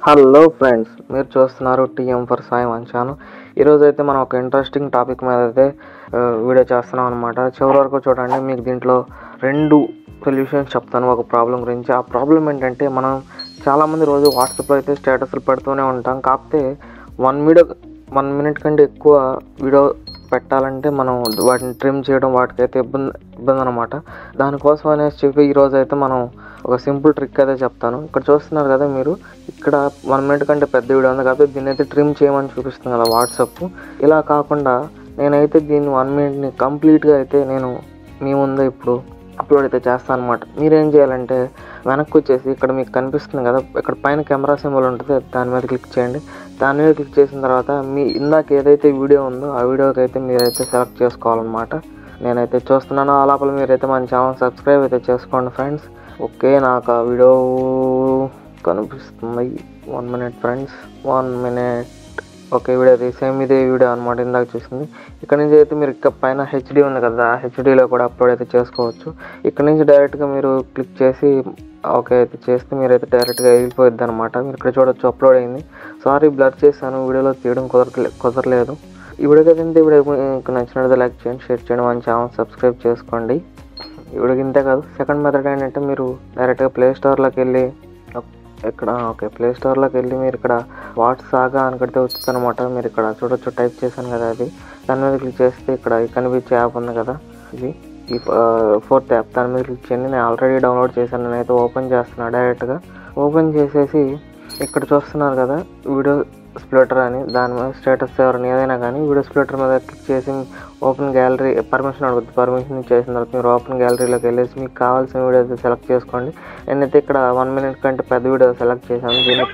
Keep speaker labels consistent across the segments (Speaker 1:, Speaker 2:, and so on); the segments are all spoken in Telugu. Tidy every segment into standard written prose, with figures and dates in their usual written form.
Speaker 1: హలో ఫ్రెండ్స్, మీరు చూస్తున్నారు టీఎం ఫర్ సాయి ఛానల్. ఈరోజు అయితే మనం ఒక ఇంట్రెస్టింగ్ టాపిక్ మీద అయితే వీడియో చేస్తున్నాం అనమాట. చివరి వరకు చూడండి. మీకు దీంట్లో రెండు సొల్యూషన్స్ చెప్తాను ఒక ప్రాబ్లం గురించి. ఆ ప్రాబ్లం ఏంటంటే, మనం చాలామంది రోజు వాట్సాప్లో అయితే స్టేటస్లు పెడుతూనే ఉంటాం. కాకపోతే 1 మినిట్ కంటే ఎక్కువ వీడియో పెట్టాలంటే మనం వాటిని ట్రిమ్ చేయడం వాటికైతే ఇబ్బంది అనమాట. దానికోసం అనేసి చెప్పి ఈరోజు అయితే మనం ఒక సింపుల్ ట్రిక్ అయితే చెప్తాను. ఇక్కడ చూస్తున్నారు కదా మీరు, ఇక్కడ 1 మినిట్ కంటే పెద్ద వీడియో ఉంది కాబట్టి దీన్ని అయితే ట్రిమ్ చేయమని చూపిస్తుంది కదా వాట్సాప్. ఇలా కాకుండా నేనైతే దీన్ని 1 మినిట్ని కంప్లీట్గా అయితే నేను మీ ముందు ఇప్పుడు అప్లోడ్ అయితే చేస్తాను అనమాట. మీరేం చేయాలంటే, వెనక్కి వచ్చేసి ఇక్కడ మీకు కనిపిస్తుంది కదా, ఇక్కడ పైన కెమెరా సింబల్ ఉంటుంది, దాని మీద క్లిక్ చేయండి. దాని మీద క్లిక్ చేసిన తర్వాత మీ ఇందాక ఏదైతే వీడియో ఉందో ఆ వీడియోకి అయితే మీరైతే సెలెక్ట్ చేసుకోవాలన్నమాట. నేనైతే చూస్తున్నాను. ఆ లోపల మీరైతే మన ఛానల్ సబ్స్క్రైబ్ అయితే చేసుకోండి ఫ్రెండ్స్. ఓకే, నాకు ఆ వీడియో కనిపిస్తుంది. 1 minute friends, 1 minute. Okay, video same ఇదే వీడియో అనమాట, ఇందాక చూసింది. ఇక్కడ నుంచి అయితే మీరు ఇక్కడ పైన హెచ్డి ఉంది కదా, ఆ హెచ్డీలో కూడా అప్లోడ్ అయితే చేసుకోవచ్చు. ఇక్కడ నుంచి డైరెక్ట్గా మీరు క్లిక్ చేసి ఓకే అయితే చేస్తే మీరైతే డైరెక్ట్గా వెళ్ళిపోద్ది అనమాట. మీరు ఇక్కడ చూడొచ్చు, అప్లోడ్ అయింది. సారీ, బ్లర్ చేశాను, వీడియోలో తీయడం కుదరలేదు. ఈ వీడియో కదంటే వీడియో మీకు నచ్చినట్టు లైక్ చేయండి, షేర్ చేయండి, మన ఛానల్ సబ్స్క్రైబ్ చేసుకోండి. వీడియోకి ఇంతే కాదు. సెకండ్ మెథడ్ ఏంటంటే, మీరు డైరెక్ట్గా ప్లే స్టోర్లోకి వెళ్ళి ప్లే స్టోర్లోకి వెళ్ళి మీరు ఇక్కడ వాట్సాగా అని కడితే వచ్చింది అనమాట. మీరు ఇక్కడ చూడొచ్చు, టైప్ చేశాను కదా, అది దాని మీద క్లిక్ చేస్తే ఇక్కడ కనిపించే యాప్ ఉంది కదా, ఇది ఈ 4th యాప్, దాని మీద క్లిక్ చేయండి. నేను ఆల్రెడీ డౌన్లోడ్ చేశాను. నేనైతే ఓపెన్ చేస్తున్నాను. డైరెక్ట్గా ఓపెన్ చేసేసి ఇక్కడ చూస్తున్నారు కదా వీడియో స్ప్లిటర్ అని, దాని మీద స్టేటస్ ఎవరైనా ఏదైనా కానీ వీడియో స్ప్లిటర్ మీద క్లిక్ చేసి ఓపెన్ గ్యాలరీ పర్మిషన్ అడుగుతుంది. పర్మిషన్ చేసిన తర్వాత మీరు ఓపెన్ గ్యాలరీలోకి వెళ్ళేసి మీకు కావాల్సిన వీడియో అయితే సెలెక్ట్ చేసుకోండి. నేనైతే ఇక్కడ 1 మినిట్ కంటే పెద్ద వీడియో సెలెక్ట్ చేశాను. దీన్ని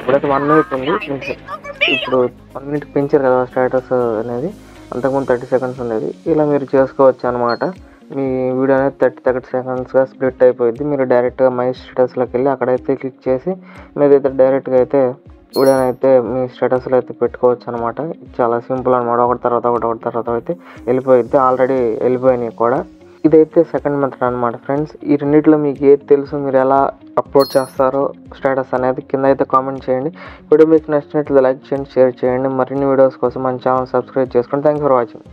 Speaker 1: ఇప్పుడైతే 1 మినిట్ ఉంది. ఇప్పుడు 1 మినిట్ పెంచారు కదా స్టేటస్ అనేది, అంతకుముందు 30 సెకండ్స్ ఉండేది. ఇలా మీరు చేసుకోవచ్చు అనమాట. మీ వీడియో అనేది 30 సెకండ్స్గా స్ప్లిట్ అయిపోయింది. మీరు డైరెక్ట్గా మై స్టేటస్లోకి వెళ్ళి అక్కడైతే క్లిక్ చేసి మీరైతే డైరెక్ట్గా అయితే వీడియోని అయితే మీ స్టేటస్లో అయితే పెట్టుకోవచ్చు అనమాట. చాలా సింపుల్ అనమాట. ఒకటి తర్వాత అయితే వెళ్ళిపోయింది. ఆల్రెడీ వెళ్ళిపోయినాయి కూడా. ఇదైతే సెకండ్ మెథడ్ అనమాట ఫ్రెండ్స్. ఈ రెండిట్లో మీకు ఏది తెలుసు, మీరు ఎలా అప్లోడ్ చేస్తారో స్టేటస్ అనేది కింద అయితే కామెంట్ చేయండి. వీడియో మీకు నచ్చినట్లయితే లైక్ చేయండి, షేర్ చేయండి. మరిన్ని వీడియోస్ కోసం మన ఛానల్ సబ్స్క్రైబ్ చేసుకోండి. Thanks for watching.